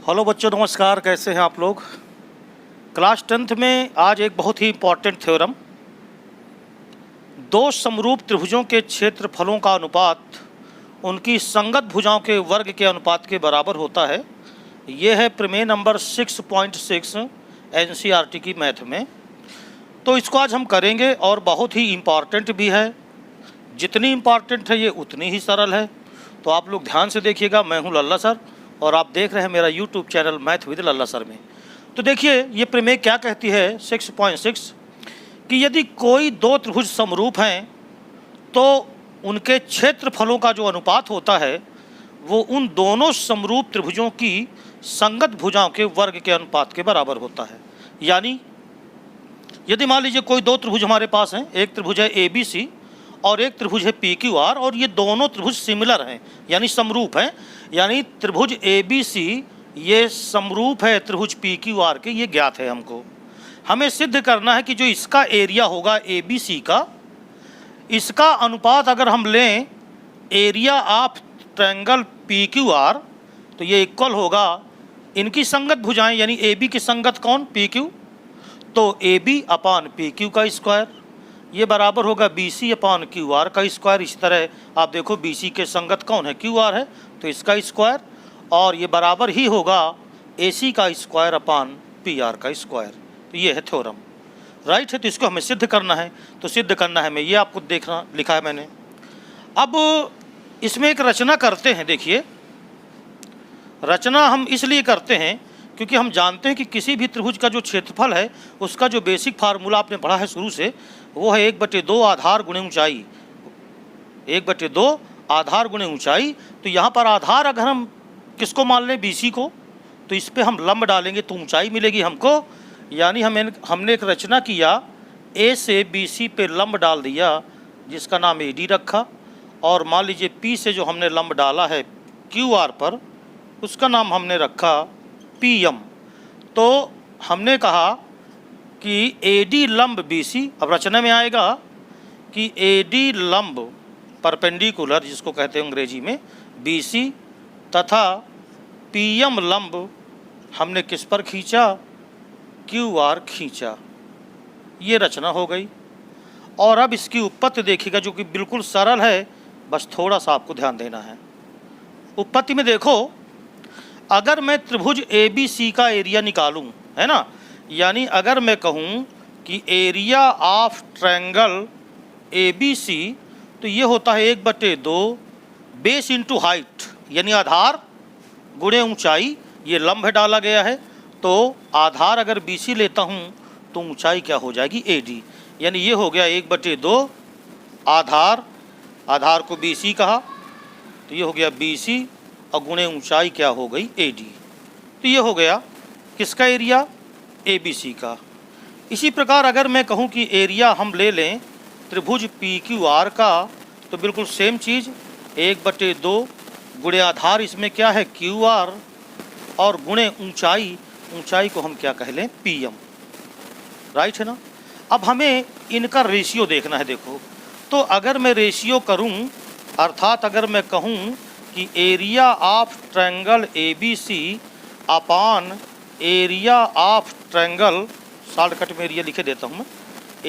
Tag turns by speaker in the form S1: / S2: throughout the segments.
S1: Hello बच्चों, नमस्कार। कैसे हैं आप लोग? क्लास 10th में आज एक बहुत ही इम्पॉर्टेंट थ्योरम, दो समरूप त्रिभुजों के क्षेत्रफलों का अनुपात उनकी संगत भुजाओं के वर्ग के अनुपात के बराबर होता है। ये है प्रमेय नंबर 6.6 NCERT की मैथ में। तो इसको आज हम करेंगे और बहुत ही इम्पॉर्टेंट भी है। जितनी इम्पॉर्टेंट है ये उतनी ही सरल है। तो आप लोग ध्यान से देखिएगा। मैं हूँ लल्ला सर और आप देख रहे हैं मेरा YouTube channel math with Lalla sir में। तो देखिए ये प्रमेय क्या कहती है 6.6 कि यदि कोई दो त्रिभुज समरूप हैं तो उनके क्षेत्रफलों का जो अनुपात होता है वो उन दोनों समरूप त्रिभुजों की संगत भुजाओं के वर्ग के अनुपात के बराबर होता है। यानी यदि मान लीजिए कोई दो त्रिभुज हमारे पास हैं, एक त्रिभुज है ABC और एक त्रिभुज है PQR, और ये दोनों त्रिभुज सिमिलर हैं यानी समरूप हैं। यानी त्रिभुज ABC ये समरूप है त्रिभुज PQR के, ये ज्ञात है हमको। हमें सिद्ध करना है कि जो इसका एरिया होगा ABC का, इसका अनुपात अगर हम लें एरिया ऑफ ट्रायंगल PQR तो ये इक्वल होगा इनकी संगत भुजाएं यानी AB की संगत कौन? PQ। तो AB अपान PQ का स्क्वायर ये बराबर होगा BC अपान QR का स्क्वायर। इस तरह आप देखो BC के संगत कौन है? QR है, तो इसका स्क्वायर, और ये बराबर ही होगा AC का स्क्वायर अपान PR का स्क्वायर। तो ये है थ्योरम, राइट है। तो इसको हमें सिद्ध करना है। तो सिद्ध करना है मैं ये आपको देखना लिखा है मैंने। अब इसमें एक रचना करते हैं। देखिए रचना हम इसलिए करते हैं क्योंकि हम जानते हैं कि किसी भी त्रिभुज का जो क्षेत्रफल है उसका जो बेसिक फार्मूला आपने पढ़ा है शुरू से, वो है 1/2 आधार गुणे ऊंचाई। 1/2 आधार गुणे ऊंचाई। तो यहाँ पर आधार अगर हम किसको मान लें? BC को, तो इस पर हम लंब डालेंगे तो ऊंचाई मिलेगी हमको। यानी हमने एक रचना किया, A से BC पे लंब डाल दिया जिसका नाम AD रखा, और मान लीजिए P से जो हमने लंब डाला है QR पर उसका नाम हमने रखा PM। तो हमने कहा कि AD लंब BC, अब रचना में आएगा कि AD लंब परपेंडिकुलर जिसको कहते हैं अंग्रेजी में BC, तथा PM लंब हमने किस पर खींचा? QR खींचा। ये रचना हो गई। और अब इसकी उत्पत्ति देखिएगा जो कि बिल्कुल सरल है, बस थोड़ा सा आपको ध्यान देना है। उत्पत्ति में देखो, अगर मैं त्रिभुज ABC का एरिया निकालूं, है ना, यानी अगर मैं कहूं कि एरिया ऑफ ट्रायंगल ABC तो ये होता है 1/2 बेस इंटू हाइट यानी आधार गुणे ऊंचाई। ये लंब है डाला गया है, तो आधार अगर BC लेता हूं तो ऊंचाई क्या हो जाएगी? AD। यानी ये हो गया 1/2 आधार को BC कहा, तो ये हो गया BC और गुणे ऊंचाई क्या हो गई? AD। तो ये हो गया किसका एरिया? ABC का। इसी प्रकार अगर मैं कहूँ कि एरिया हम ले लें त्रिभुज PQR का, तो बिल्कुल सेम चीज़ 1/2 गुणे आधार, इसमें क्या है? QR, और गुणे ऊंचाई को हम क्या कह लें? PM, राइट है ना। अब हमें इनका रेशियो देखना है। देखो तो अगर मैं रेशियो करूं, अर्थात अगर मैं कहूं कि area of triangle ABC upon area of triangle, shortcut में एरिया लिखे देता हूं मैं,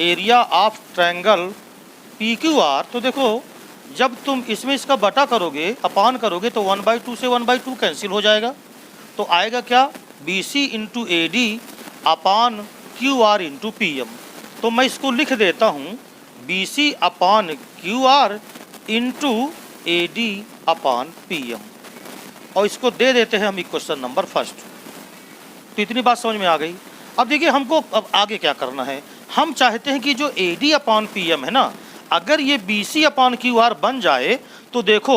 S1: एरिया ऑफ ट्रायंगल PQR, तो देखो जब तुम इसमें इसका बटा करोगे, अपान करोगे, तो 1/2 से 1/2 कैंसिल हो जाएगा। तो आएगा क्या? BC इंटू AD अपान QR इंटू PM। तो मैं इसको लिख देता हूँ BC अपान QR इंटू AD अपान PM, और इसको दे देते हैं हम इक्वेशन नंबर फर्स्ट। तो इतनी बात समझ में आ गई। अब देखिए हमको अब आगे क्या करना है। हम चाहते हैं कि जो AD अपान PM है ना, अगर ये BC अपान QR बन जाए तो देखो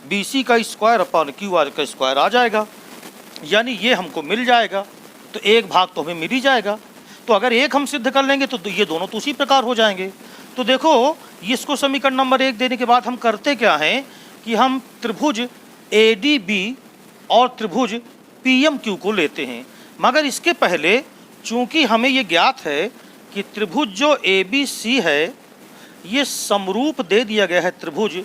S1: BC का स्क्वायर अपान QR का स्क्वायर आ जाएगा, यानी ये हमको मिल जाएगा। तो एक भाग तो हमें मिल ही जाएगा। तो अगर एक हम सिद्ध कर लेंगे तो ये दोनों तो उसी प्रकार हो जाएंगे। तो देखो इसको समीकरण नंबर 1 देने के बाद हम करते क्या हैं कि हम त्रिभुज ADB और त्रिभुज PMQ को लेते हैं। मगर इसके पहले चूंकि हमें ये ज्ञात है कि त्रिभुज जो ABC है ये समरूप दे दिया गया है त्रिभुज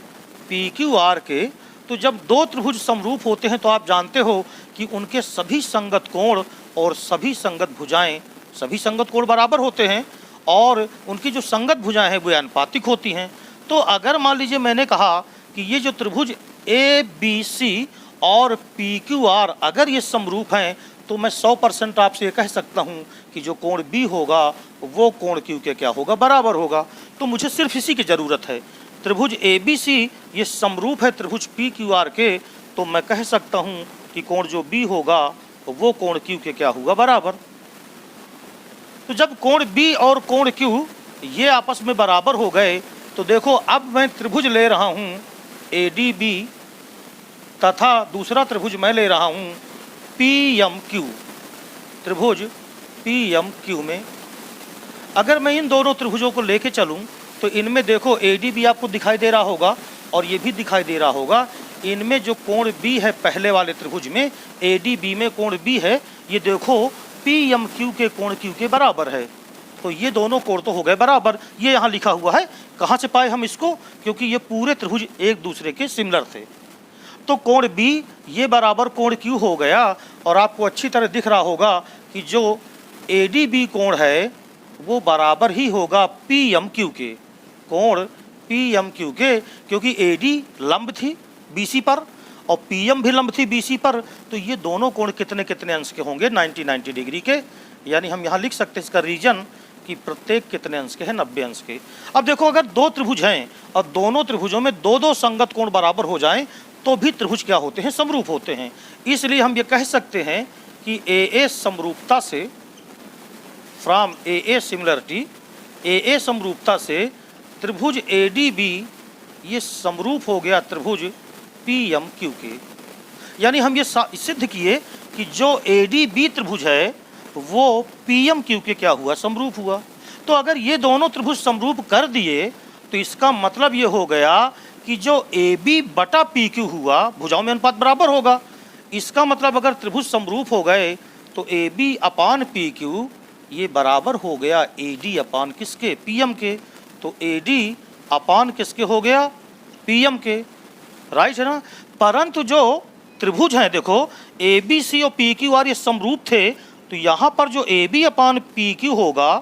S1: PQR के, तो जब दो त्रिभुज समरूप होते हैं तो आप जानते हो कि उनके सभी संगत कोण और सभी संगत भुजाएं, सभी संगत कोण बराबर होते हैं और उनकी जो संगत भुजाएं हैं वो आनुपातिक होती हैं। तो अगर मान लीजिए मैंने कहा कि ये जो त्रिभुज ए बी सी और पी क्यू आर अगर ये समरूप हैं तो मैं 100% आपसे ये कह सकता हूँ कि जो कोण बी होगा वो कोण क्यू के क्या होगा, बराबर होगा। तो मुझे सिर्फ इसी की ज़रूरत है। त्रिभुज ए बी सी ये समरूप है त्रिभुज पी क्यू आर के, तो मैं कह सकता हूँ कि कोण जो बी होगा वो कोण क्यू के क्या होगा, बराबर। तो जब कोण बी और कोण क्यू ये आपस में बराबर हो गए तो देखो अब मैं त्रिभुज ले रहा हूँ ए डी बी तथा दूसरा त्रिभुज मैं ले रहा हूँ पी एम क्यू। त्रिभुज पी एम क्यू में अगर मैं इन दोनों त्रिभुजों को लेके चलूँ तो इनमें देखो ए डी बी आपको दिखाई दे रहा होगा और ये भी दिखाई दे रहा होगा। इनमें जो कोण बी है पहले वाले त्रिभुज में ए डी बी में कोण बी है, ये देखो पी एम क्यू के कोण क्यू के बराबर है। तो ये दोनों कोण तो हो गए बराबर। ये यहाँ लिखा हुआ है, कहाँ से पाए हम इसको, क्योंकि ये पूरे त्रिभुज एक दूसरे के सिमिलर थे। तो कोण बी ये बराबर कोण क्यू हो गया और आपको अच्छी तरह दिख रहा होगा कि जो ए डी बी कोण है वो बराबर ही होगा पी एम क्यू के, कोण पी एम क्यू के, क्योंकि ए डी लंब थी बी सी पर और पी एम भी लंब थी बी सी पर। तो ये दोनों कोण कितने कितने अंश के होंगे, 90 डिग्री के। यानी हम यहाँ लिख सकते हैं इसका रीजन कि प्रत्येक कितने अंश के हैं, 90 अंश के। अब देखो अगर दो त्रिभुज हैं और दोनों त्रिभुजों में दो दो संगत कोण बराबर हो जाएं तो भी त्रिभुज क्या होते हैं, समरूप होते हैं। इसलिए हम ये कह सकते हैं कि ए समरूपता से, फ्रॉम ए सिमिलरिटी, ए समरूपता से त्रिभुज ए डी बी ये समरूप हो गया त्रिभुज पी एम क्यू के। यानी हम ये सिद्ध किए कि जो ए डी बी त्रिभुज है वो पी एम क्यू के क्या हुआ, समरूप हुआ। तो अगर ये दोनों त्रिभुज समरूप कर दिए तो इसका मतलब ये हो गया कि जो ए बी बटा पी क्यू हुआ, भुजाओं में अनुपात बराबर होगा। इसका मतलब अगर त्रिभुज समरूप हो गए तो A B upon P Q ये बराबर हो गया ए डी अपान किसके, पी एम के। तो ए डी अपान किसके हो गया, पी एम के, राइट है ना। परंतु जो त्रिभुज हैं देखो ए बी सी और पी क्यू आर ये समरूप थे, तो यहाँ पर जो A B upon P Q होगा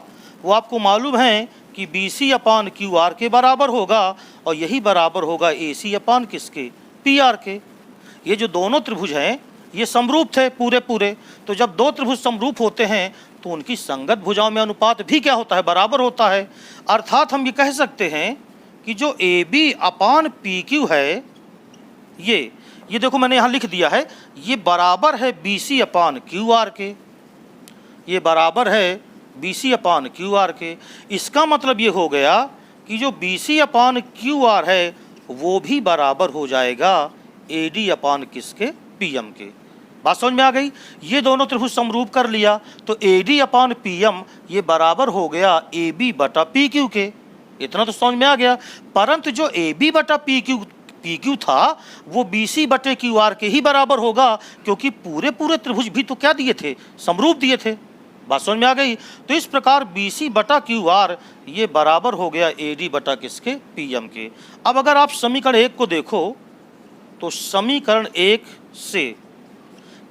S1: वो आपको मालूम है कि B C upon Q R के बराबर होगा और यही बराबर होगा ए सी अपान किसके, पी आर के। ये जो दोनों त्रिभुज हैं ये समरूप थे पूरे पूरे। तो जब दो त्रिभुज समरूप होते हैं तो उनकी संगत भुजाओं में अनुपात भी क्या होता है, बराबर होता है। अर्थात हम ये कह सकते हैं कि जो A B upon P Q है ये देखो मैंने यहाँ लिख दिया है, ये बराबर है B C upon Q R के, ये बराबर है B C upon Q R के। इसका मतलब ये हो गया कि जो B C upon Q R है वो भी बराबर हो जाएगा ए डी अपान किसके, पी एम के। बात समझ में आ गई। ये दोनों त्रिभुज समरूप कर लिया तो A D upon P M ये बराबर हो गया ए बी बटा पी क्यू के। इतना तो समझ में आ गया। परंतु जो ए बी बटा पी क्यू था वो बी सी बटे क्यू आर के ही बराबर होगा, क्योंकि पूरे पूरे त्रिभुज भी तो क्या दिए थे, समरूप दिए थे। बात समझ में आ गई। तो इस प्रकार बी सी बटा क्यू आर ये बराबर हो गया ए डी बटा किसके, पी एम के। अब अगर आप समीकरण 1 को देखो तो समीकरण 1 से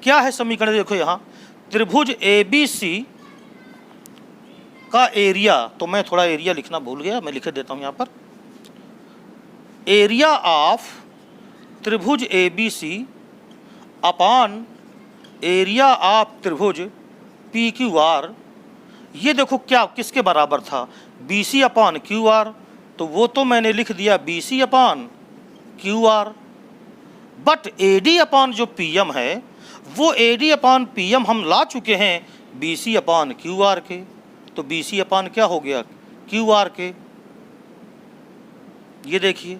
S1: क्या है, समीकरण देखो यहाँ त्रिभुज ए बी सी का एरिया, तो मैं थोड़ा एरिया लिखना भूल गया, मैं लिख देता हूँ यहाँ पर। एरिया ऑफ त्रिभुज A B C upon area of त्रिभुज पी क्यू आर, ये देखो क्या किसके बराबर था, B C upon Q R. तो वो तो मैंने लिख दिया B C upon Q R, but A D upon जो पी एम है वो A D upon P M हम ला चुके हैं B C upon Q R के। तो बी सी अपान क्या हो गया, क्यू आर के, ये देखिए।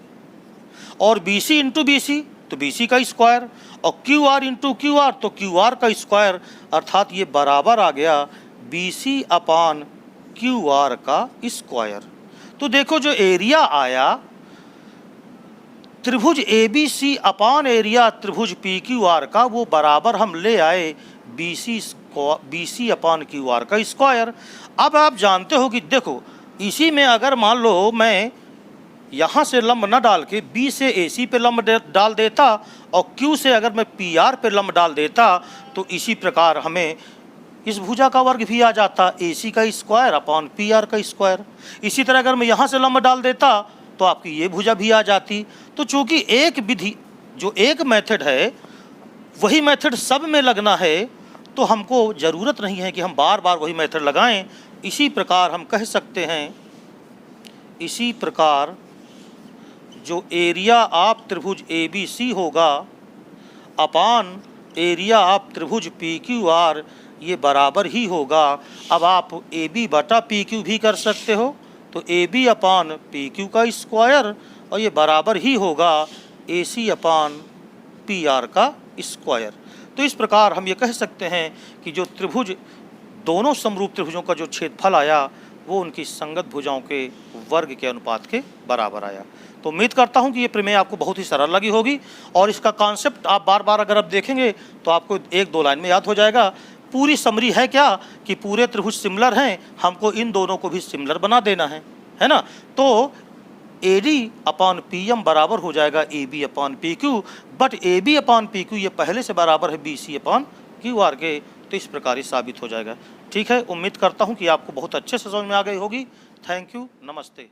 S1: और B C into B C तो बी सी का स्क्वायर और Q R into Q R तो क्यू आर का स्क्वायर, अर्थात ये बराबर आ गया B C upon Q R का स्क्वायर। तो देखो जो एरिया आया त्रिभुज A B C upon area त्रिभुज पी क्यू आर का वो बराबर हम ले आए B C upon Q R का स्क्वायर। अब आप जानते हो कि देखो इसी में अगर मान लो मैं यहाँ से लंब न डाल के बी से AC पे लंब डाल देता और Q से अगर मैं PR पे लंब डाल देता तो इसी प्रकार हमें इस भुजा का वर्ग भी आ जाता, AC का स्क्वायर अपॉन PR का स्क्वायर। इसी तरह अगर मैं यहाँ से लंब डाल देता तो आपकी ये भुजा भी आ जाती। तो चूंकि एक विधि जो एक मेथड है वही मेथड सब में लगना है, तो हमको ज़रूरत नहीं है कि हम बार बार वही मेथड लगाएं। इसी प्रकार हम कह सकते हैं, इसी प्रकार जो एरिया ऑफ त्रिभुज ABC होगा अपान एरिया ऑफ त्रिभुज PQR ये बराबर ही होगा। अब आप AB बटा PQ भी कर सकते हो, तो AB अपान PQ का स्क्वायर और ये बराबर ही होगा AC अपान PR का स्क्वायर। तो इस प्रकार हम ये कह सकते हैं कि जो त्रिभुज दोनों समरूप त्रिभुजों का जो छेदफल आया वो उनकी संगत भुजाओं के वर्ग के अनुपात के बराबर आया। तो उम्मीद करता हूँ कि ये प्रमेय आपको बहुत ही सरल लगी होगी और इसका कॉन्सेप्ट आप बार बार अगर आप देखेंगे तो आपको एक दो लाइन में याद हो जाएगा। पूरी समरी है क्या कि पूरे त्रिभुज सिमिलर हैं, हमको इन दोनों को भी सिमिलर बना देना है ना। तो AD अपान PM बराबर हो जाएगा AB upon PQ, but AB upon PQ ये पहले से बराबर है BC अपान QR के। तो इस प्रकार ही साबित हो जाएगा। ठीक है, उम्मीद करता हूँ कि आपको बहुत अच्छे से समझ में आ गई होगी। थैंक यू, नमस्ते।